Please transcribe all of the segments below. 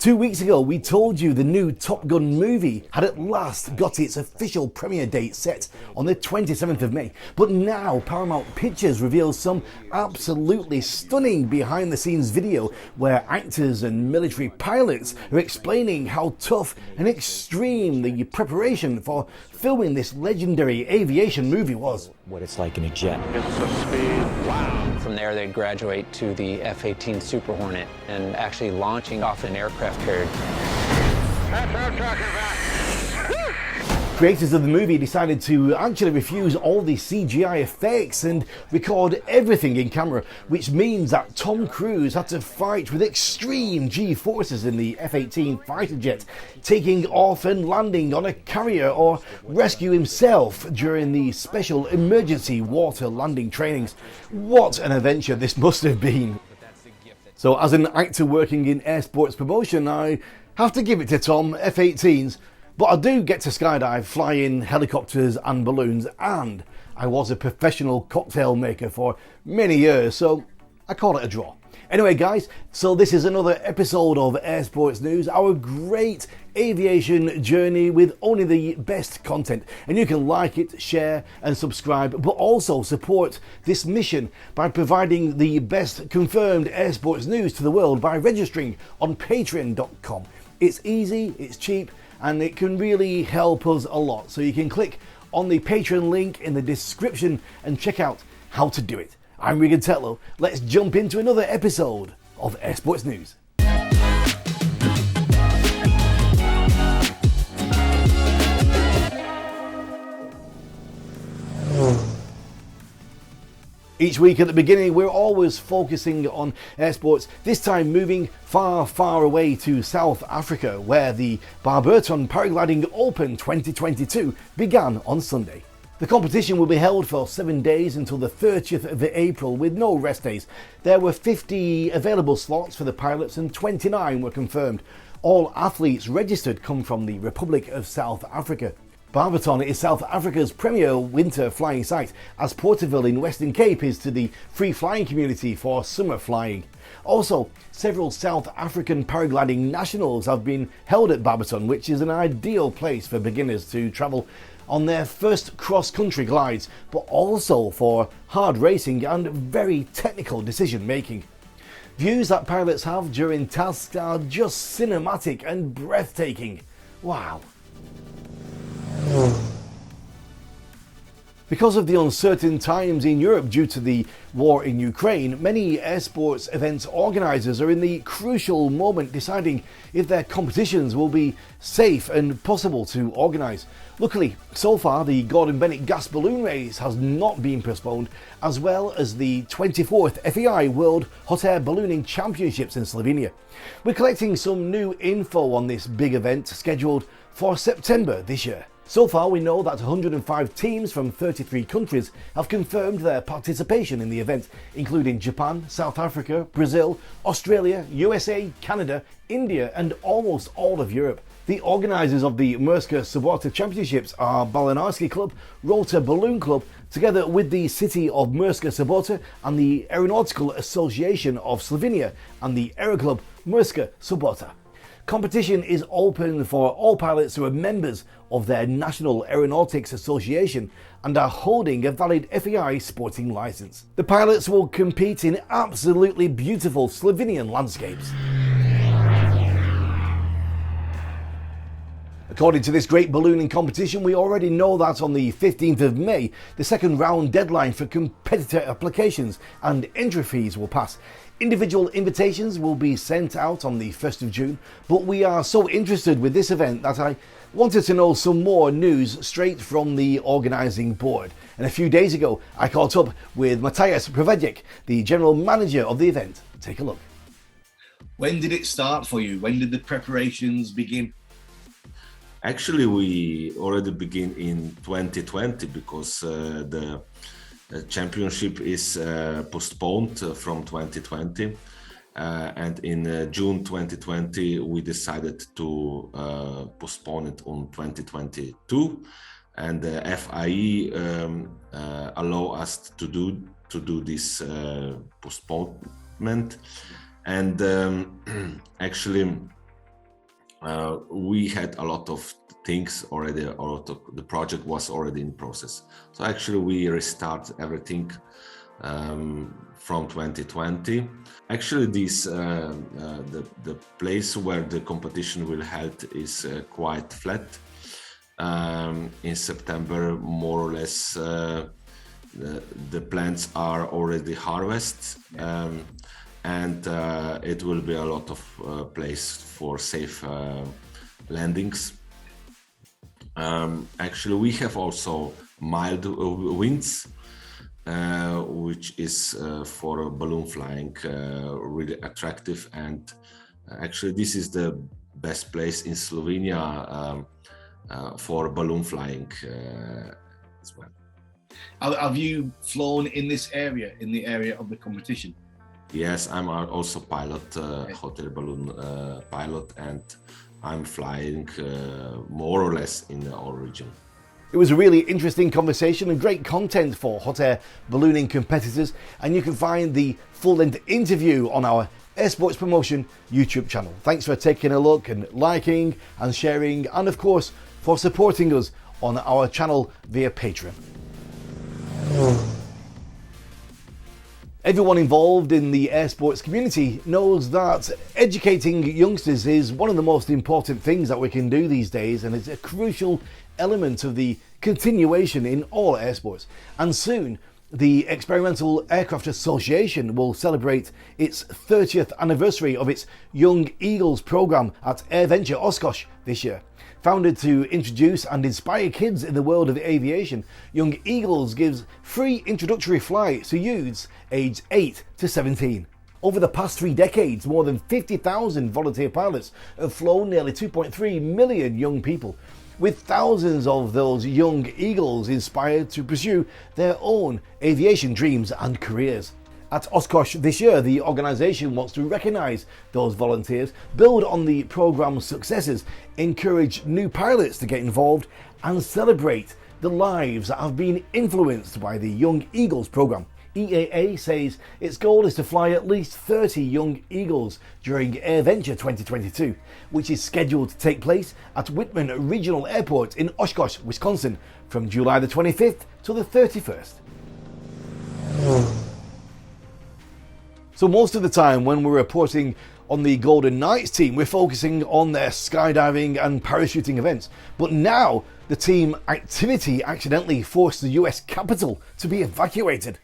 2 weeks ago, we told you the new Top Gun movie had at last got its official premiere date set on the 27th of May. But now Paramount Pictures reveals some absolutely stunning behind-the-scenes video where actors and military pilots are explaining how tough and extreme the preparation for filming this legendary aviation movie was. What it's like in a jet. It's the speed. Wow. From there, they'd graduate to the F-18 Super Hornet and actually launching off an aircraft carrier. That's what I'm talking about. Creators of the movie decided to actually refuse all the CGI effects and record everything in camera, which means that Tom Cruise had to fight with extreme G-forces in the F-18 fighter jet, taking off and landing on a carrier, or rescue himself during the special emergency water landing trainings. What an adventure this must have been. So as an actor working in air sports promotion, I have to give it to Tom. F-18s. But I do get to skydive, fly in helicopters and balloons, and I was a professional cocktail maker for many years, so I call it a draw. Anyway guys, so this is another episode of Air Sports News, our great aviation journey with only the best content. And you can like it, share and subscribe, but also support this mission by providing the best confirmed air sports news to the world by registering on patreon.com. It's easy, it's cheap, and it can really help us a lot. So you can click on the Patreon link in the description and check out how to do it. I'm Regan Tetlow. Let's jump into another episode of Air Sports News. Each week at the beginning, we're always focusing on air sports, this time moving far, far away to South Africa, where the Barberton Paragliding Open 2022 began on Sunday. The competition will be held for 7 days until the 30th of April with no rest days. There were 50 available slots for the pilots and 29 were confirmed. All athletes registered come from the Republic of South Africa. Barberton is South Africa's premier winter flying site, as Porterville in Western Cape is to the free flying community for summer flying. Also, several South African paragliding nationals have been held at Barberton, which is an ideal place for beginners to travel on their first cross-country glides, but also for hard racing and very technical decision making. Views that pilots have during tasks are just cinematic and breathtaking. Wow. Because of the uncertain times in Europe due to the war in Ukraine, many air sports events organisers are in the crucial moment deciding if their competitions will be safe and possible to organise. Luckily, so far the Gordon Bennett gas balloon race has not been postponed, as well as the 24th FEI World Hot Air Ballooning Championships in Slovenia. We're collecting some new info on this big event scheduled for September this year. So far, we know that 105 teams from 33 countries have confirmed their participation in the event, including Japan, South Africa, Brazil, Australia, USA, Canada, India and almost all of Europe. The organisers of the Murska Sobota Championships are Balinarski Club, Rota Balloon Club, together with the city of Murska Sobota and the Aeronautical Association of Slovenia and the Aero Club Murska Sobota. Competition is open for all pilots who are members of their National Aeronautics Association and are holding a valid FEI sporting licence. The pilots will compete in absolutely beautiful Slovenian landscapes. According to this great ballooning competition, we already know that on the 15th of May, the second round deadline for competitor applications and entry fees will pass. Individual invitations will be sent out on the 1st of June, but we are so interested with this event that I wanted to know some more news straight from the organising board. And a few days ago, I caught up with Matthias Provedjek, the general manager of the event. Take a look. When did it start for you? When did the preparations begin? Actually, we already begin in 2020 because the championship is postponed from 2020, and in June 2020 we decided to postpone it on 2022, and the FIE allow us to do this postponement. And actually we had a lot of things already, a lot of the project was already in process. So actually we restart everything from 2020. Actually, this the place where the competition will held is quite flat. In September, more or less, the plants are already harvested, and it will be a lot of place for safe landings. Actually, we have also mild winds, which is for balloon flying really attractive, and actually this is the best place in Slovenia for balloon flying as well. Have you flown in this area, in the area of the competition? Yes, I'm also pilot, hotel balloon pilot, and I'm flying more or less in our region. It was a really interesting conversation and great content for hot air ballooning competitors, and you can find the full-length interview on our Air Sports Promotion YouTube channel. Thanks for taking a look and liking and sharing, and of course for supporting us on our channel via Patreon. Everyone involved in the air sports community knows that educating youngsters is one of the most important things that we can do these days, and it's a crucial element of the continuation in all air sports. And soon the Experimental Aircraft Association will celebrate its 30th anniversary of its Young Eagles programme at AirVenture Oshkosh this year. Founded to introduce and inspire kids in the world of aviation, Young Eagles gives free introductory flights to youths aged 8 to 17. Over the past 3 decades, more than 50,000 volunteer pilots have flown nearly 2.3 million young people, with thousands of those young eagles inspired to pursue their own aviation dreams and careers. At Oshkosh this year, the organisation wants to recognise those volunteers, build on the programme's successes, encourage new pilots to get involved, and celebrate the lives that have been influenced by the Young Eagles programme. EAA says its goal is to fly at least 30 Young Eagles during AirVenture 2022, which is scheduled to take place at Whitman Regional Airport in Oshkosh, Wisconsin, from July the 25th to the 31st. So most of the time when we're reporting on the Golden Knights team, we're focusing on their skydiving and parachuting events. But now the team activity accidentally forced the US Capitol to be evacuated.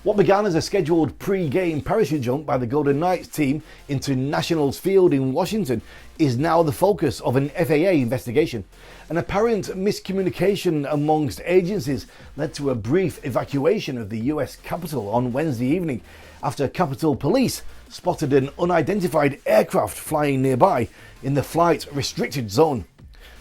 What began as a scheduled pre-game parachute jump by the Golden Knights team into Nationals Field in Washington is now the focus of an FAA investigation. An apparent miscommunication amongst agencies led to a brief evacuation of the US Capitol on Wednesday evening, after Capitol Police spotted an unidentified aircraft flying nearby in the flight restricted zone.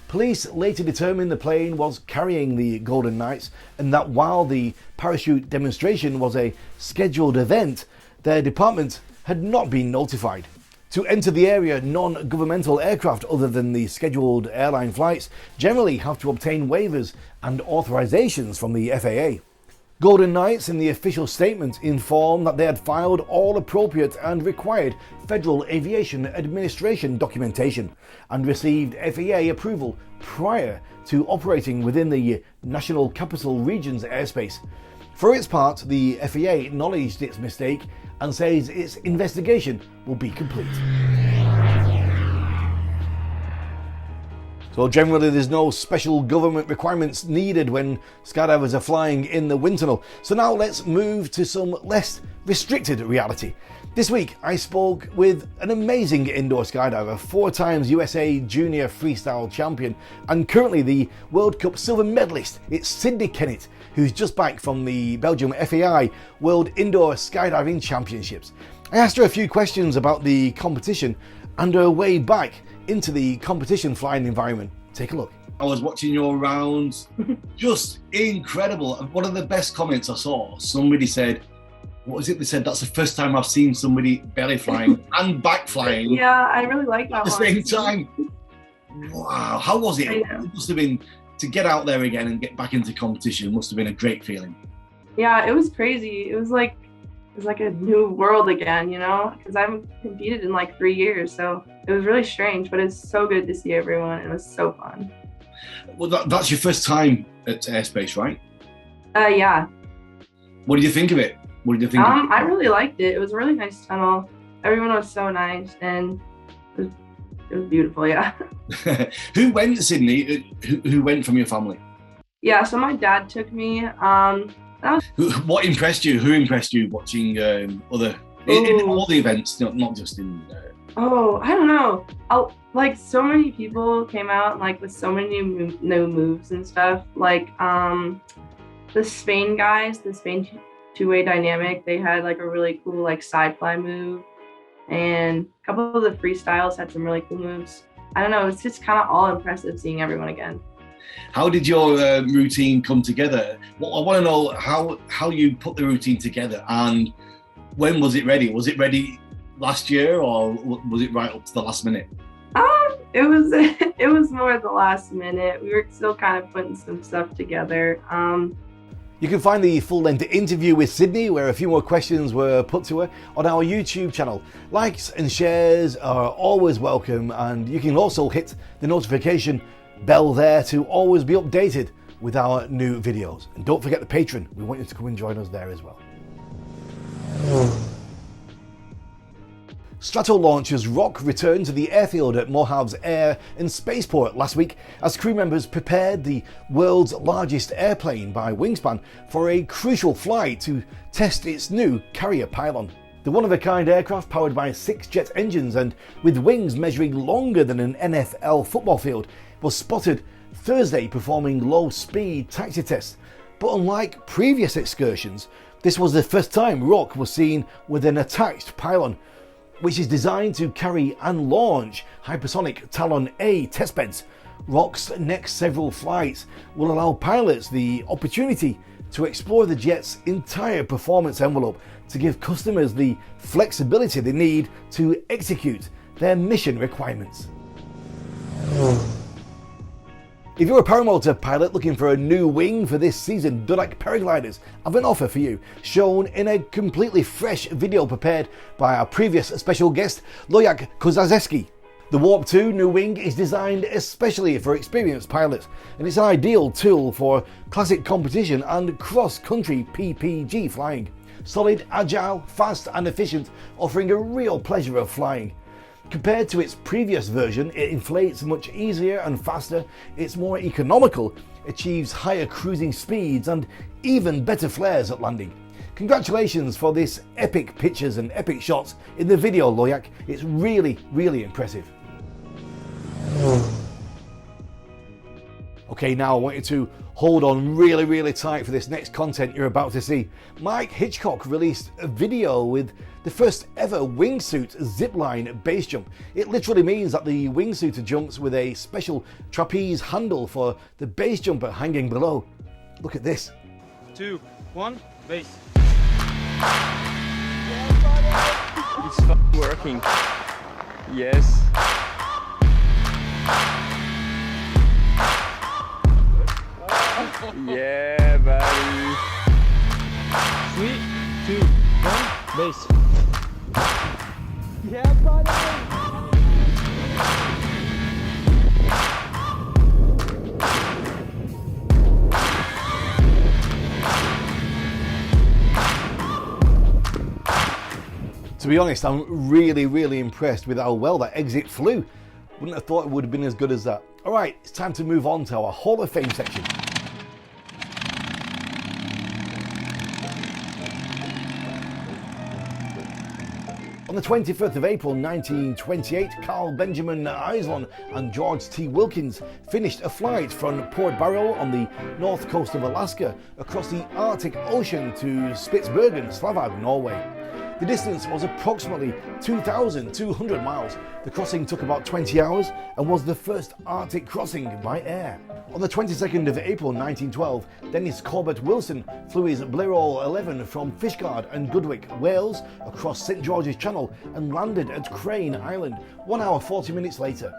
Police later determined the plane was carrying the Golden Knights, and that while the parachute demonstration was a scheduled event, their department had not been notified. To enter the area, non-governmental aircraft other than the scheduled airline flights generally have to obtain waivers and authorizations from the FAA. Golden Knights in the official statement informed that they had filed all appropriate and required Federal Aviation Administration documentation and received FAA approval prior to operating within the National Capital Region's airspace. For its part, the FAA acknowledged its mistake and says its investigation will be complete. So generally there's no special government requirements needed when skydivers are flying in the wind tunnel. So now let's move to some less restricted reality. This week I spoke with an amazing indoor skydiver, 4 times USA Junior Freestyle Champion and currently the World Cup silver medalist. It's Cindy Kennett, who's just back from the Belgium FAI World Indoor Skydiving Championships. I asked her a few questions about the competition and her way back into the competition flying environment. Take a look. I was watching your rounds, just incredible. One of the best comments I saw, somebody said, what was it? They said, that's the first time I've seen somebody belly flying and back flying. Yeah, I really like that at the same time. Wow, how was it? It must have been, to get out there again and get back into competition, must have been a great feeling. Yeah, it was crazy. It was like was like a new world again, you know, because I haven't competed in like 3 years. So it was really strange, but it's so good to see everyone. It was so fun. Well, that's your first time at Airspace, right? Yeah. What did you think of it? What did you think? I really liked it. It was a really nice tunnel. Everyone was so nice, and it was beautiful. Yeah. Who went, Sydney? Who went from your family? Yeah. So my dad took me. What impressed you? Who impressed you watching in all the events, not just in? Oh, I don't know. Like so many people came out like with so many new moves and stuff. Like the Spain guys, the Spain two-way dynamic, they had like a really cool like side fly move, and a couple of the freestyles had some really cool moves. I don't know. It's just kind of all impressive seeing everyone again. How did your routine come together? Well, I want to know how you put the routine together, and when was it ready? Was it ready last year, or was it right up to the last minute? It was more the last minute. We were still kind of putting some stuff together. You can find the full-length interview with Sydney, where a few more questions were put to her, on our YouTube channel. Likes and shares are always welcome, and you can also hit the notification bell there to always be updated with our new videos. And don't forget the Patreon. We want you to come and join us there as well. Strato launchers Rock returned to the airfield at Mohabs Air and Spaceport last week as crew members prepared the world's largest airplane by wingspan for a crucial flight to test its new carrier pylon. The one-of-a-kind aircraft, powered by 6 jet engines and with wings measuring longer than an NFL football field, was spotted Thursday performing low-speed taxi tests. But unlike previous excursions, this was the first time Rock was seen with an attached pylon, which is designed to carry and launch hypersonic Talon A testbeds. Rock's next several flights will allow pilots the opportunity to explore the jet's entire performance envelope to give customers the flexibility they need to execute their mission requirements. If you're a paramotor pilot looking for a new wing for this season, Dudak Paragliders have an offer for you, shown in a completely fresh video prepared by our previous special guest, Loyak Kozazeski. The Warp 2 new wing is designed especially for experienced pilots, and it's an ideal tool for classic competition and cross-country PPG flying. Solid, agile, fast and efficient, offering a real pleasure of flying. Compared to its previous version, it inflates much easier and faster, it's more economical, achieves higher cruising speeds and even better flares at landing. Congratulations for this epic pictures and epic shots in the video, Loyak. It's really, really impressive. Okay, now I want you to hold on really, really tight for this next content you're about to see. Mike Hitchcock released a video with the first ever wingsuit zipline base jump. It literally means that the wingsuiter jumps with a special trapeze handle for the base jumper hanging below. Look at this. 2, 1, base. It's working. Yes. Yeah, buddy. 3, 2, 1, base. Yeah, buddy. To be honest, I'm really, really impressed with how well that exit flew. Wouldn't have thought it would have been as good as that. Alright, it's time to move on to our Hall of Fame section. On the 25th of April 1928, Carl Benjamin Aislon and George T. Wilkins finished a flight from Port Barrow on the north coast of Alaska across the Arctic Ocean to Spitsbergen, Svalbard, Norway. The distance was approximately 2,200 miles. The crossing took about 20 hours and was the first Arctic crossing by air. On the 22nd of April 1912, Dennis Corbett Wilson flew his Blérol 11 from Fishguard and Goodwick, Wales, across St George's Channel and landed at Crane Island 1 hour 40 minutes later.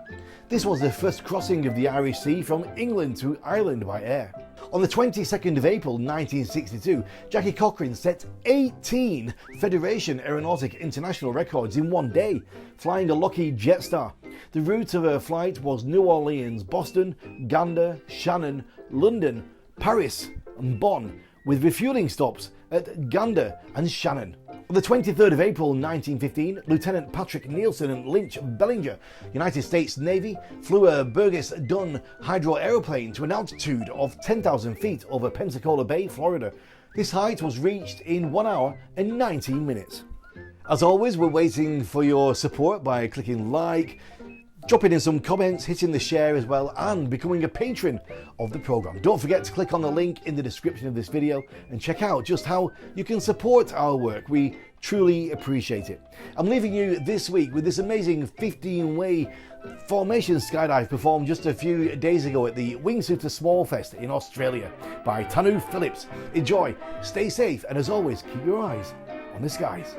This was the first crossing of the Irish Sea from England to Ireland by air. On the 22nd of April 1962, Jackie Cochran set 18 Federation Aeronautic International records in one day, flying a Lockheed Jetstar. The route of her flight was New Orleans, Boston, Gander, Shannon, London, Paris and Bonn, with refueling stops at Gander and Shannon. On the 23rd of April 1915, Lieutenant Patrick Nielsen and Lynch Bellinger, United States Navy, flew a Burgess Dunn hydro aeroplane to an altitude of 10,000 feet over Pensacola Bay, Florida. This height was reached in 1 hour and 19 minutes. As always, we're waiting for your support by clicking like, dropping in some comments, hitting the share as well, and becoming a patron of the program. Don't forget to click on the link in the description of this video and check out just how you can support our work. We truly appreciate it. I'm leaving you this week with this amazing 15-way formation skydive performed just a few days ago at the Wingsuiter Small Fest in Australia by Tanu Phillips. Enjoy, stay safe, and as always, keep your eyes on the skies.